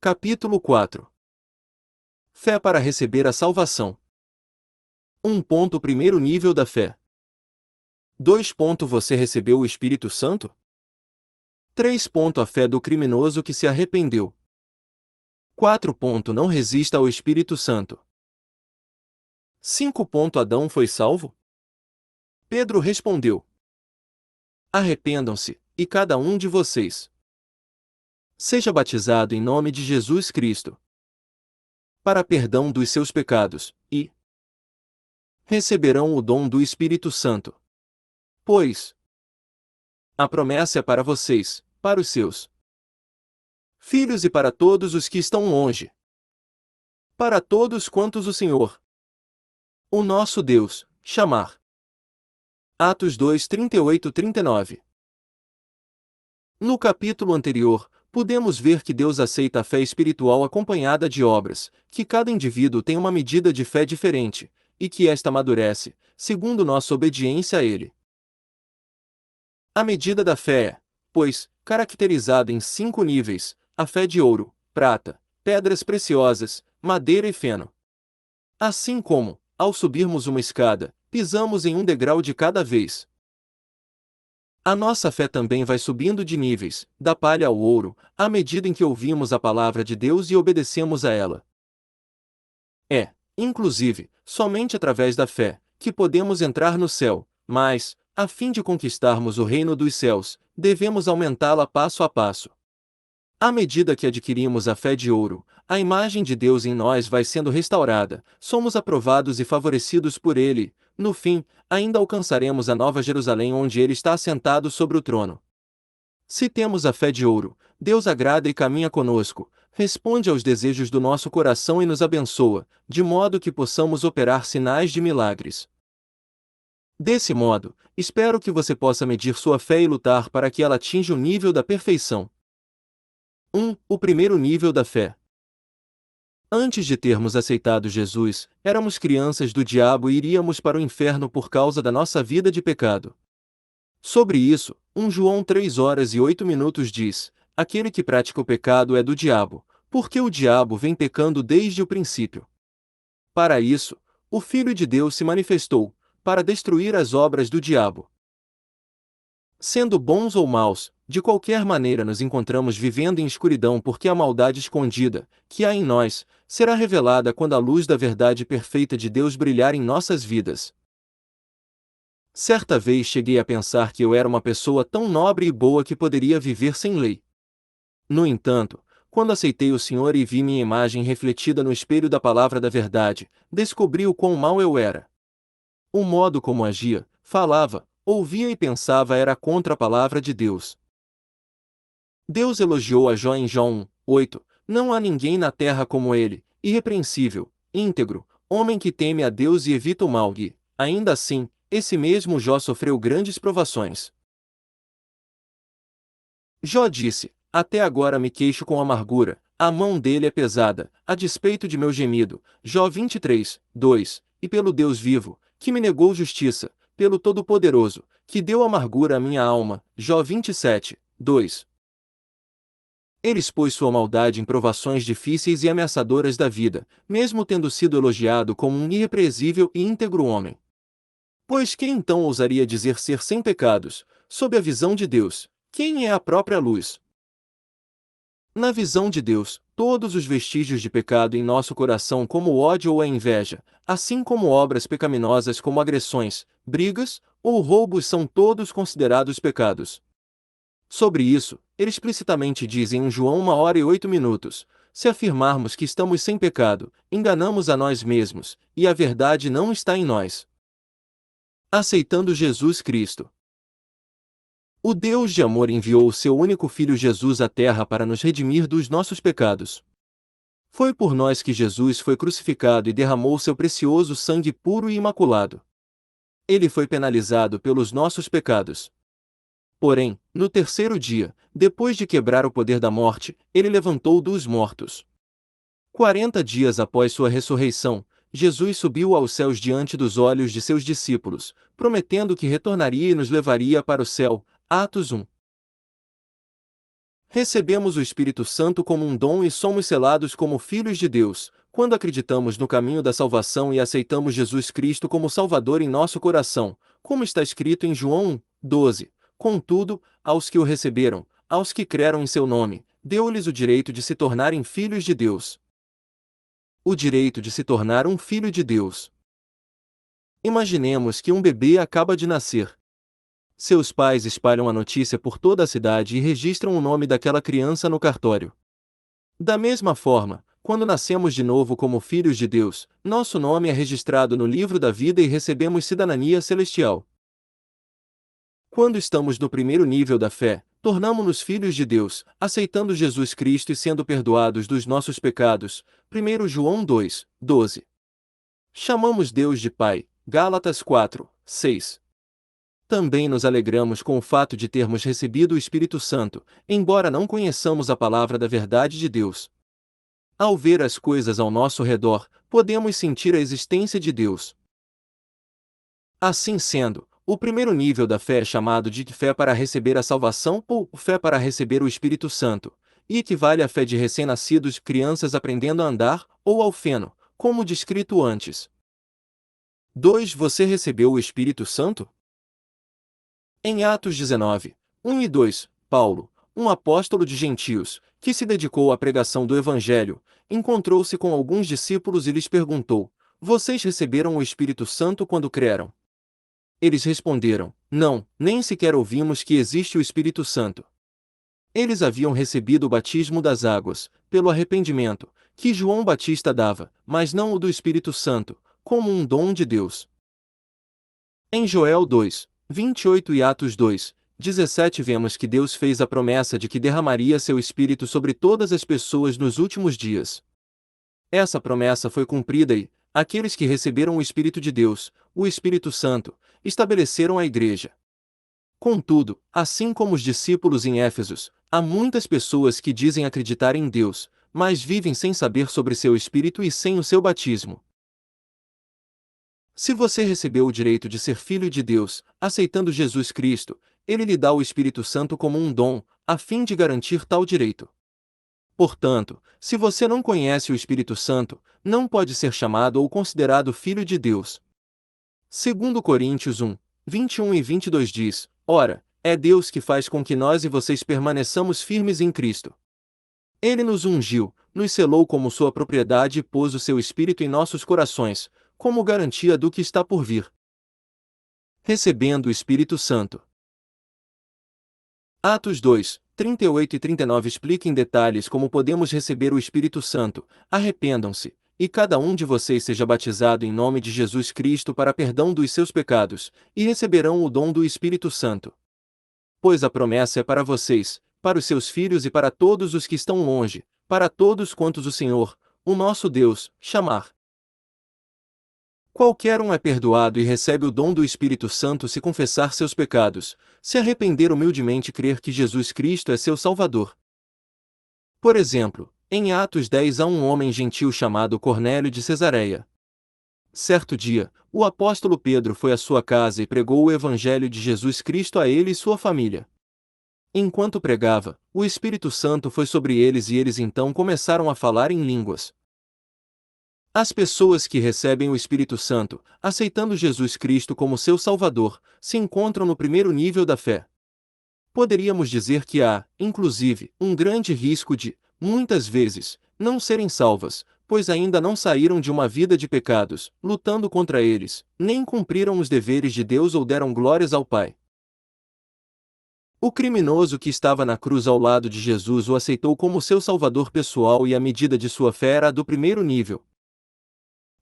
Capítulo 4. Fé para receber a salvação. 1. Primeiro nível da fé. 2. Você recebeu o Espírito Santo? 3. A fé do criminoso que se arrependeu. 4. Não resista ao Espírito Santo. 5. Adão foi salvo? Pedro respondeu: Arrependam-se, e cada um de vocês seja batizado em nome de Jesus Cristo para perdão dos seus pecados, e receberão o dom do Espírito Santo. Pois a promessa é para vocês, para os seus filhos e para todos os que estão longe, para todos quantos o Senhor, o nosso Deus, chamar. Atos 2, 38-39. No capítulo anterior, podemos ver que Deus aceita a fé espiritual acompanhada de obras, que cada indivíduo tem uma medida de fé diferente, e que esta amadurece, segundo nossa obediência a Ele. A medida da fé é, pois, caracterizada em 5 níveis: a fé de ouro, prata, pedras preciosas, madeira e feno. Assim como, ao subirmos uma escada, pisamos em um degrau de cada vez. A nossa fé também vai subindo de níveis, da palha ao ouro, à medida em que ouvimos a palavra de Deus e obedecemos a ela. É, inclusive, somente através da fé, que podemos entrar no céu, mas, a fim de conquistarmos o reino dos céus, devemos aumentá-la passo a passo. À medida que adquirimos a fé de ouro, a imagem de Deus em nós vai sendo restaurada, somos aprovados e favorecidos por Ele. No fim, ainda alcançaremos a nova Jerusalém onde Ele está assentado sobre o trono. Se temos a fé de ouro, Deus agrada e caminha conosco, responde aos desejos do nosso coração e nos abençoa, de modo que possamos operar sinais de milagres. Desse modo, espero que você possa medir sua fé e lutar para que ela atinja o nível da perfeição. 1. O primeiro nível da fé. Antes de termos aceitado Jesus, éramos crianças do diabo e iríamos para o inferno por causa da nossa vida de pecado. Sobre isso, 1 João 3:08 diz: Aquele que pratica o pecado é do diabo, porque o diabo vem pecando desde o princípio. Para isso, o Filho de Deus se manifestou, para destruir as obras do diabo. Sendo bons ou maus, de qualquer maneira nos encontramos vivendo em escuridão porque a maldade escondida, que há em nós, será revelada quando a luz da verdade perfeita de Deus brilhar em nossas vidas. Certa vez cheguei a pensar que eu era uma pessoa tão nobre e boa que poderia viver sem lei. No entanto, quando aceitei o Senhor e vi minha imagem refletida no espelho da palavra da verdade, descobri o quão mau eu era. O modo como agia, falava, ouvia e pensava era contra a palavra de Deus. Deus elogiou a Jó em Jó 1:8, não há ninguém na terra como ele, irrepreensível, íntegro, homem que teme a Deus e evita o mal e, ainda assim, esse mesmo Jó sofreu grandes provações. Jó disse: Até agora me queixo com amargura, a mão dele é pesada, a despeito de meu gemido. Jó 23:2, e pelo Deus vivo, que me negou justiça, pelo Todo-Poderoso, que deu amargura à minha alma. Jó 27:2. Ele expôs sua maldade em provações difíceis e ameaçadoras da vida, mesmo tendo sido elogiado como um irrepreensível e íntegro homem. Pois quem então ousaria dizer ser sem pecados, sob a visão de Deus, quem é a própria luz? Na visão de Deus, todos os vestígios de pecado em nosso coração como o ódio ou a inveja, assim como obras pecaminosas como agressões, brigas ou roubos são todos considerados pecados. Sobre isso, ele explicitamente diz em 1 João 1:08, se afirmarmos que estamos sem pecado, enganamos a nós mesmos, e a verdade não está em nós. Aceitando Jesus Cristo. O Deus de amor enviou o seu único Filho Jesus à terra para nos redimir dos nossos pecados. Foi por nós que Jesus foi crucificado e derramou seu precioso sangue puro e imaculado. Ele foi penalizado pelos nossos pecados. Porém, no terceiro dia, depois de quebrar o poder da morte, ele levantou dos mortos. 40 dias após sua ressurreição, Jesus subiu aos céus diante dos olhos de seus discípulos, prometendo que retornaria e nos levaria para o céu. Atos 1. Recebemos o Espírito Santo como um dom e somos selados como filhos de Deus, quando acreditamos no caminho da salvação e aceitamos Jesus Cristo como Salvador em nosso coração, como está escrito em João 1:12. Contudo, aos que o receberam, aos que creram em seu nome, deu-lhes o direito de se tornarem filhos de Deus. O direito de se tornar um filho de Deus. Imaginemos que um bebê acaba de nascer. Seus pais espalham a notícia por toda a cidade e registram o nome daquela criança no cartório. Da mesma forma, quando nascemos de novo como filhos de Deus, nosso nome é registrado no livro da vida e recebemos cidadania celestial. Quando estamos no primeiro nível da fé, tornamo-nos filhos de Deus, aceitando Jesus Cristo e sendo perdoados dos nossos pecados. 1 João 2:12. Chamamos Deus de Pai. Gálatas 4:6. Também nos alegramos com o fato de termos recebido o Espírito Santo, embora não conheçamos a palavra da verdade de Deus. Ao ver as coisas ao nosso redor, podemos sentir a existência de Deus. Assim sendo, o primeiro nível da fé é chamado de fé para receber a salvação ou fé para receber o Espírito Santo, e equivale à fé de recém-nascidos, crianças aprendendo a andar, ou ao feno, como descrito antes. 2. Você recebeu o Espírito Santo? Em Atos 19:1 e 2, Paulo, um apóstolo de gentios, que se dedicou à pregação do Evangelho, encontrou-se com alguns discípulos e lhes perguntou: Vocês receberam o Espírito Santo quando creram? Eles responderam: Não, nem sequer ouvimos que existe o Espírito Santo. Eles haviam recebido o batismo das águas, pelo arrependimento, que João Batista dava, mas não o do Espírito Santo, como um dom de Deus. Em Joel 2:28 e Atos 2:17 vemos que Deus fez a promessa de que derramaria seu Espírito sobre todas as pessoas nos últimos dias. Essa promessa foi cumprida e, aqueles que receberam o Espírito de Deus, o Espírito Santo, estabeleceram a Igreja. Contudo, assim como os discípulos em Éfesos, há muitas pessoas que dizem acreditar em Deus, mas vivem sem saber sobre seu Espírito e sem o seu batismo. Se você recebeu o direito de ser filho de Deus, aceitando Jesus Cristo, Ele lhe dá o Espírito Santo como um dom, a fim de garantir tal direito. Portanto, se você não conhece o Espírito Santo, não pode ser chamado ou considerado filho de Deus. 2 Coríntios 1:21 e 22 diz: Ora, é Deus que faz com que nós e vocês permaneçamos firmes em Cristo. Ele nos ungiu, nos selou como sua propriedade e pôs o seu Espírito em nossos corações, como garantia do que está por vir. Recebendo o Espírito Santo. Atos 2:38 e 39 explica em detalhes como podemos receber o Espírito Santo. Arrependam-se, e cada um de vocês seja batizado em nome de Jesus Cristo para perdão dos seus pecados, e receberão o dom do Espírito Santo. Pois a promessa é para vocês, para os seus filhos e para todos os que estão longe, para todos quantos o Senhor, o nosso Deus, chamar. Qualquer um é perdoado e recebe o dom do Espírito Santo se confessar seus pecados, se arrepender humildemente e crer que Jesus Cristo é seu Salvador. Por exemplo, em Atos 10 há um homem gentil chamado Cornélio de Cesareia. Certo dia, o apóstolo Pedro foi à sua casa e pregou o Evangelho de Jesus Cristo a ele e sua família. Enquanto pregava, o Espírito Santo foi sobre eles e eles então começaram a falar em línguas. As pessoas que recebem o Espírito Santo, aceitando Jesus Cristo como seu Salvador, se encontram no primeiro nível da fé. Poderíamos dizer que há, inclusive, um grande risco de, muitas vezes, não serem salvas, pois ainda não saíram de uma vida de pecados, lutando contra eles, nem cumpriram os deveres de Deus ou deram glórias ao Pai. O criminoso que estava na cruz ao lado de Jesus o aceitou como seu Salvador pessoal e a medida de sua fé era a do primeiro nível.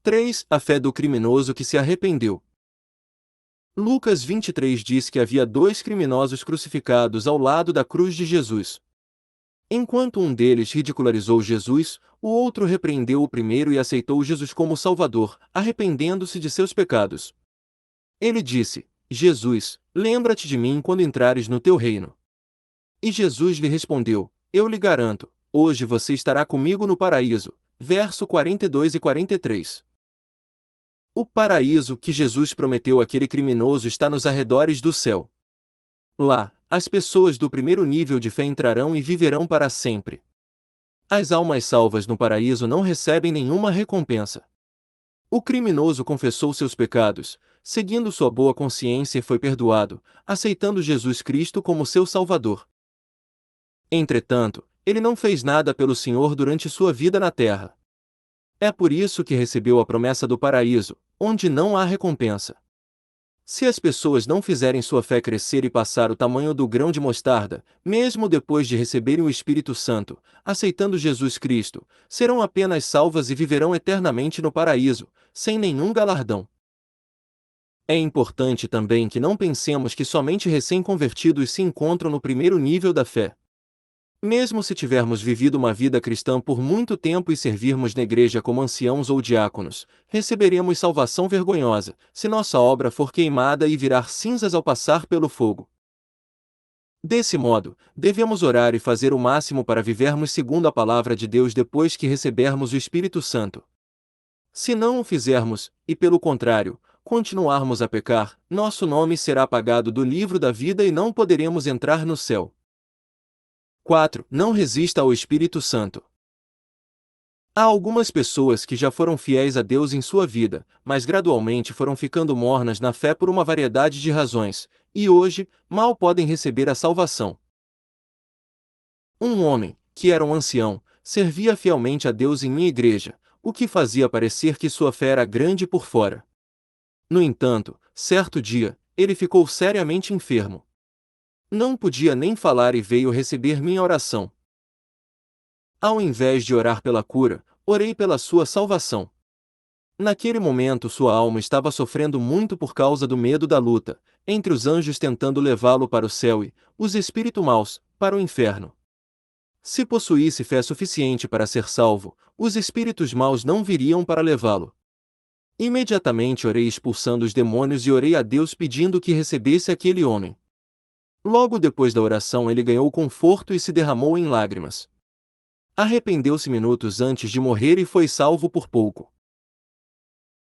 3. A fé do criminoso que se arrependeu. Lucas 23 diz que havia 2 criminosos crucificados ao lado da cruz de Jesus. Enquanto um deles ridicularizou Jesus, o outro repreendeu o primeiro e aceitou Jesus como Salvador, arrependendo-se de seus pecados. Ele disse: Jesus, lembra-te de mim quando entrares no teu reino. E Jesus lhe respondeu: Eu lhe garanto, hoje você estará comigo no paraíso. Verso 42 e 43. O paraíso que Jesus prometeu àquele criminoso está nos arredores do céu. Lá, as pessoas do primeiro nível de fé entrarão e viverão para sempre. As almas salvas no paraíso não recebem nenhuma recompensa. O criminoso confessou seus pecados, seguindo sua boa consciência e foi perdoado, aceitando Jesus Cristo como seu Salvador. Entretanto, ele não fez nada pelo Senhor durante sua vida na terra. É por isso que recebeu a promessa do paraíso, onde não há recompensa. Se as pessoas não fizerem sua fé crescer e passar o tamanho do grão de mostarda, mesmo depois de receberem o Espírito Santo, aceitando Jesus Cristo, serão apenas salvas e viverão eternamente no paraíso, sem nenhum galardão. É importante também que não pensemos que somente recém-convertidos se encontram no primeiro nível da fé. Mesmo se tivermos vivido uma vida cristã por muito tempo e servirmos na igreja como anciãos ou diáconos, receberemos salvação vergonhosa, se nossa obra for queimada e virar cinzas ao passar pelo fogo. Desse modo, devemos orar e fazer o máximo para vivermos segundo a palavra de Deus depois que recebermos o Espírito Santo. Se não o fizermos, e pelo contrário, continuarmos a pecar, nosso nome será apagado do livro da vida e não poderemos entrar no céu. 4. Não resista ao Espírito Santo. Há algumas pessoas que já foram fiéis a Deus em sua vida, mas gradualmente foram ficando mornas na fé por uma variedade de razões, e hoje, mal podem receber a salvação. Um homem, que era um ancião, servia fielmente a Deus em minha igreja, o que fazia parecer que sua fé era grande por fora. No entanto, certo dia, ele ficou seriamente enfermo. Não podia nem falar e veio receber minha oração. Ao invés de orar pela cura, orei pela sua salvação. Naquele momento sua alma estava sofrendo muito por causa do medo da luta, entre os anjos tentando levá-lo para o céu e, os espíritos maus, para o inferno. Se possuísse fé suficiente para ser salvo, os espíritos maus não viriam para levá-lo. Imediatamente orei expulsando os demônios e orei a Deus pedindo que recebesse aquele homem. Logo depois da oração ele ganhou conforto e se derramou em lágrimas. Arrependeu-se minutos antes de morrer e foi salvo por pouco.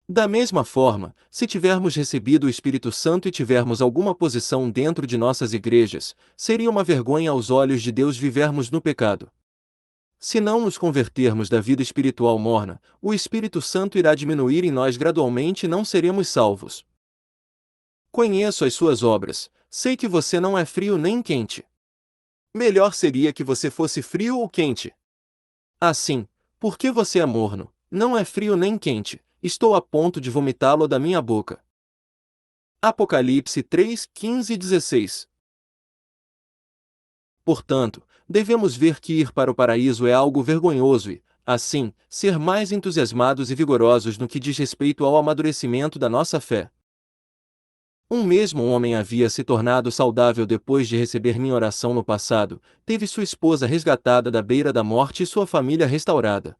Da mesma forma, se tivermos recebido o Espírito Santo e tivermos alguma posição dentro de nossas igrejas, seria uma vergonha aos olhos de Deus vivermos no pecado. Se não nos convertermos da vida espiritual morna, o Espírito Santo irá diminuir em nós gradualmente e não seremos salvos. Conheço as suas obras, sei que você não é frio nem quente. Melhor seria que você fosse frio ou quente. Assim, porque você é morno, não é frio nem quente, estou a ponto de vomitá-lo da minha boca. Apocalipse 3, 15 e 16. Portanto, devemos ver que ir para o paraíso é algo vergonhoso e, assim, ser mais entusiasmados e vigorosos no que diz respeito ao amadurecimento da nossa fé. Um mesmo homem havia se tornado saudável depois de receber minha oração no passado, teve sua esposa resgatada da beira da morte e sua família restaurada.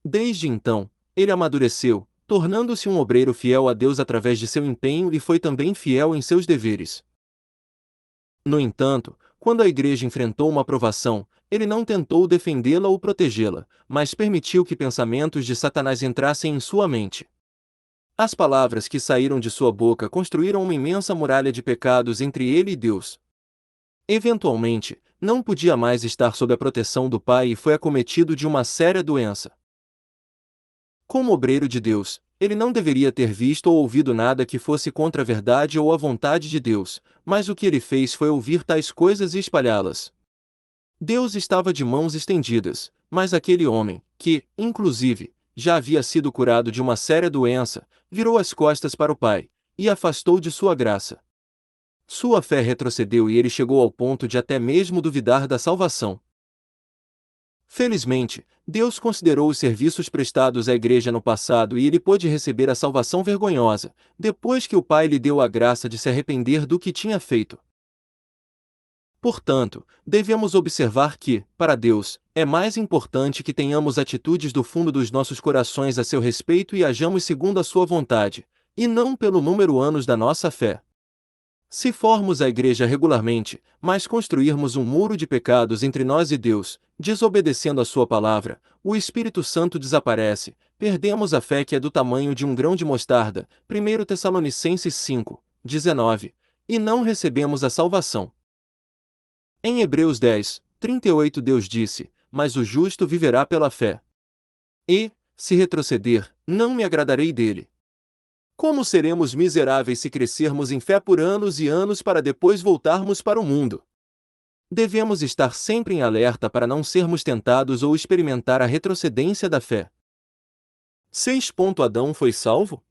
Desde então, ele amadureceu, tornando-se um obreiro fiel a Deus através de seu empenho e foi também fiel em seus deveres. No entanto, quando a igreja enfrentou uma provação, ele não tentou defendê-la ou protegê-la, mas permitiu que pensamentos de Satanás entrassem em sua mente. As palavras que saíram de sua boca construíram uma imensa muralha de pecados entre ele e Deus. Eventualmente, não podia mais estar sob a proteção do Pai e foi acometido de uma séria doença. Como obreiro de Deus, ele não deveria ter visto ou ouvido nada que fosse contra a verdade ou a vontade de Deus, mas o que ele fez foi ouvir tais coisas e espalhá-las. Deus estava de mãos estendidas, mas aquele homem, que, inclusive, já havia sido curado de uma séria doença, virou as costas para o Pai, e afastou de sua graça. Sua fé retrocedeu e ele chegou ao ponto de até mesmo duvidar da salvação. Felizmente, Deus considerou os serviços prestados à igreja no passado e ele pôde receber a salvação vergonhosa, depois que o Pai lhe deu a graça de se arrepender do que tinha feito. Portanto, devemos observar que, para Deus, é mais importante que tenhamos atitudes do fundo dos nossos corações a seu respeito e hajamos segundo a sua vontade, e não pelo número anos da nossa fé. Se formos à igreja regularmente, mas construirmos um muro de pecados entre nós e Deus, desobedecendo a sua palavra, o Espírito Santo desaparece, perdemos a fé que é do tamanho de um grão de mostarda, 1 Tessalonicenses 5, 19, e não recebemos a salvação. Em Hebreus 10, 38 Deus disse: "Mas o justo viverá pela fé. E, se retroceder, não me agradarei dele." Como seremos miseráveis se crescermos em fé por anos e anos para depois voltarmos para o mundo? Devemos estar sempre em alerta para não sermos tentados ou experimentar a retrocedência da fé. 6. Adão foi salvo?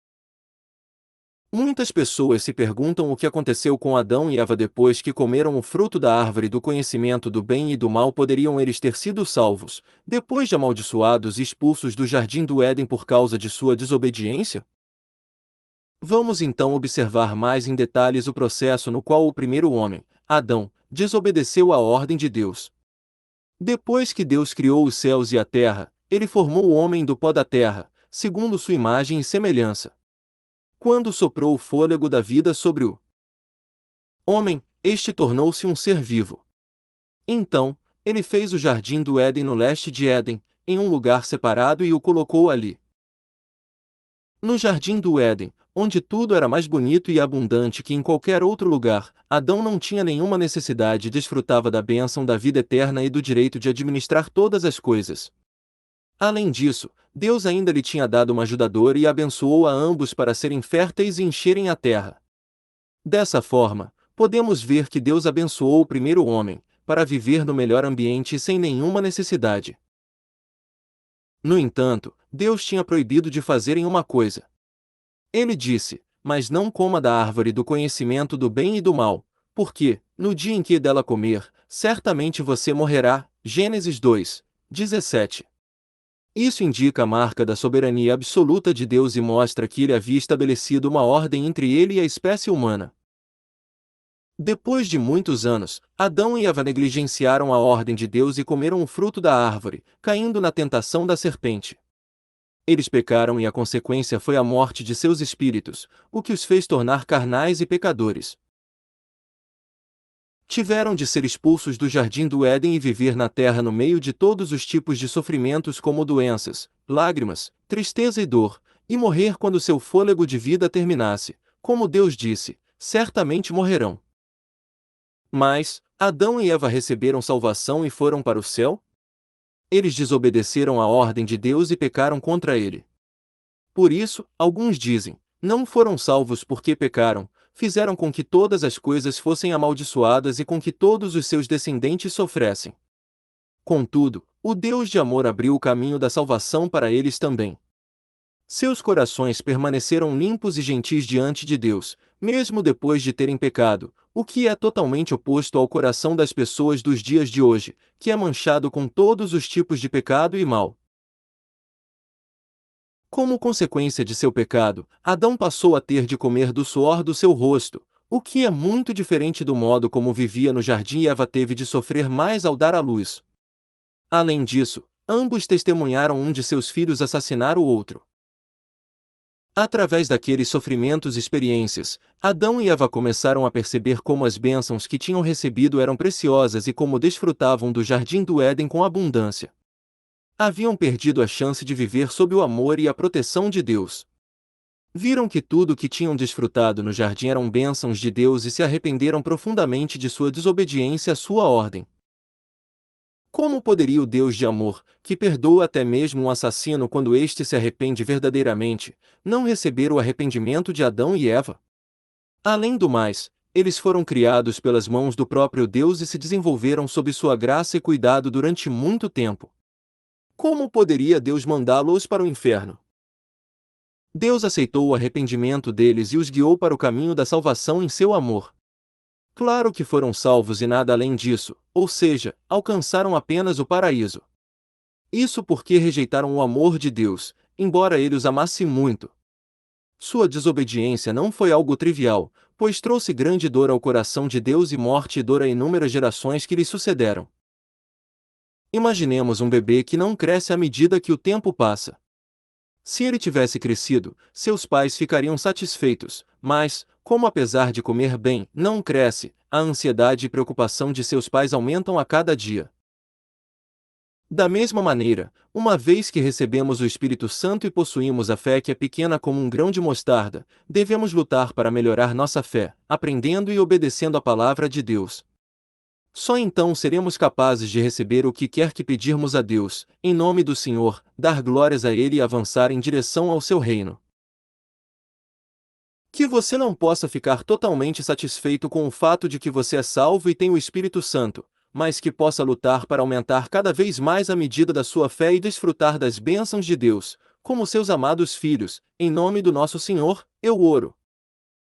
Muitas pessoas se perguntam o que aconteceu com Adão e Eva depois que comeram o fruto da árvore do conhecimento do bem e do mal. Poderiam eles ter sido salvos, depois de amaldiçoados e expulsos do jardim do Éden por causa de sua desobediência? Vamos então observar mais em detalhes o processo no qual o primeiro homem, Adão, desobedeceu à ordem de Deus. Depois que Deus criou os céus e a terra, ele formou o homem do pó da terra, segundo sua imagem e semelhança. Quando soprou o fôlego da vida sobre o homem, este tornou-se um ser vivo. Então, ele fez o jardim do Éden no leste de Éden, em um lugar separado, e o colocou ali. No jardim do Éden, onde tudo era mais bonito e abundante que em qualquer outro lugar, Adão não tinha nenhuma necessidade e desfrutava da bênção da vida eterna e do direito de administrar todas as coisas. Além disso, Deus ainda lhe tinha dado uma ajudadora e abençoou a ambos para serem férteis e encherem a terra. Dessa forma, podemos ver que Deus abençoou o primeiro homem, para viver no melhor ambiente e sem nenhuma necessidade. No entanto, Deus tinha proibido de fazerem uma coisa. Ele disse: "Mas não coma da árvore do conhecimento do bem e do mal, porque, no dia em que dela comer, certamente você morrerá." Gênesis 2, 17. Isso indica a marca da soberania absoluta de Deus e mostra que ele havia estabelecido uma ordem entre ele e a espécie humana. Depois de muitos anos, Adão e Eva negligenciaram a ordem de Deus e comeram o fruto da árvore, caindo na tentação da serpente. Eles pecaram e a consequência foi a morte de seus espíritos, o que os fez tornar carnais e pecadores. Tiveram de ser expulsos do jardim do Éden e viver na terra no meio de todos os tipos de sofrimentos como doenças, lágrimas, tristeza e dor, e morrer quando seu fôlego de vida terminasse. Como Deus disse: "Certamente morrerão." Mas, Adão e Eva receberam salvação e foram para o céu? Eles desobedeceram à ordem de Deus e pecaram contra ele. Por isso, alguns dizem: "Não foram salvos porque pecaram, fizeram com que todas as coisas fossem amaldiçoadas e com que todos os seus descendentes sofressem." Contudo, o Deus de amor abriu o caminho da salvação para eles também. Seus corações permaneceram limpos e gentis diante de Deus, mesmo depois de terem pecado, o que é totalmente oposto ao coração das pessoas dos dias de hoje, que é manchado com todos os tipos de pecado e mal. Como consequência de seu pecado, Adão passou a ter de comer do suor do seu rosto, o que é muito diferente do modo como vivia no jardim, e Eva teve de sofrer mais ao dar à luz. Além disso, ambos testemunharam um de seus filhos assassinar o outro. Através daqueles sofrimentos e experiências, Adão e Eva começaram a perceber como as bênçãos que tinham recebido eram preciosas e como desfrutavam do jardim do Éden com abundância. Haviam perdido a chance de viver sob o amor e a proteção de Deus. Viram que tudo o que tinham desfrutado no jardim eram bênçãos de Deus e se arrependeram profundamente de sua desobediência à sua ordem. Como poderia o Deus de amor, que perdoa até mesmo um assassino quando este se arrepende verdadeiramente, não receber o arrependimento de Adão e Eva? Além do mais, eles foram criados pelas mãos do próprio Deus e se desenvolveram sob sua graça e cuidado durante muito tempo. Como poderia Deus mandá-los para o inferno? Deus aceitou o arrependimento deles e os guiou para o caminho da salvação em seu amor. Claro que foram salvos e nada além disso, ou seja, alcançaram apenas o paraíso. Isso porque rejeitaram o amor de Deus, embora ele os amasse muito. Sua desobediência não foi algo trivial, pois trouxe grande dor ao coração de Deus e morte e dor a inúmeras gerações que lhe sucederam. Imaginemos um bebê que não cresce à medida que o tempo passa. Se ele tivesse crescido, seus pais ficariam satisfeitos, mas, como apesar de comer bem, não cresce, a ansiedade e preocupação de seus pais aumentam a cada dia. Da mesma maneira, uma vez que recebemos o Espírito Santo e possuímos a fé que é pequena como um grão de mostarda, devemos lutar para melhorar nossa fé, aprendendo e obedecendo a palavra de Deus. Só então seremos capazes de receber o que quer que pedirmos a Deus, em nome do Senhor, dar glórias a Ele e avançar em direção ao seu reino. Que você não possa ficar totalmente satisfeito com o fato de que você é salvo e tem o Espírito Santo, mas que possa lutar para aumentar cada vez mais a medida da sua fé e desfrutar das bênçãos de Deus, como seus amados filhos. Em nome do nosso Senhor, eu oro.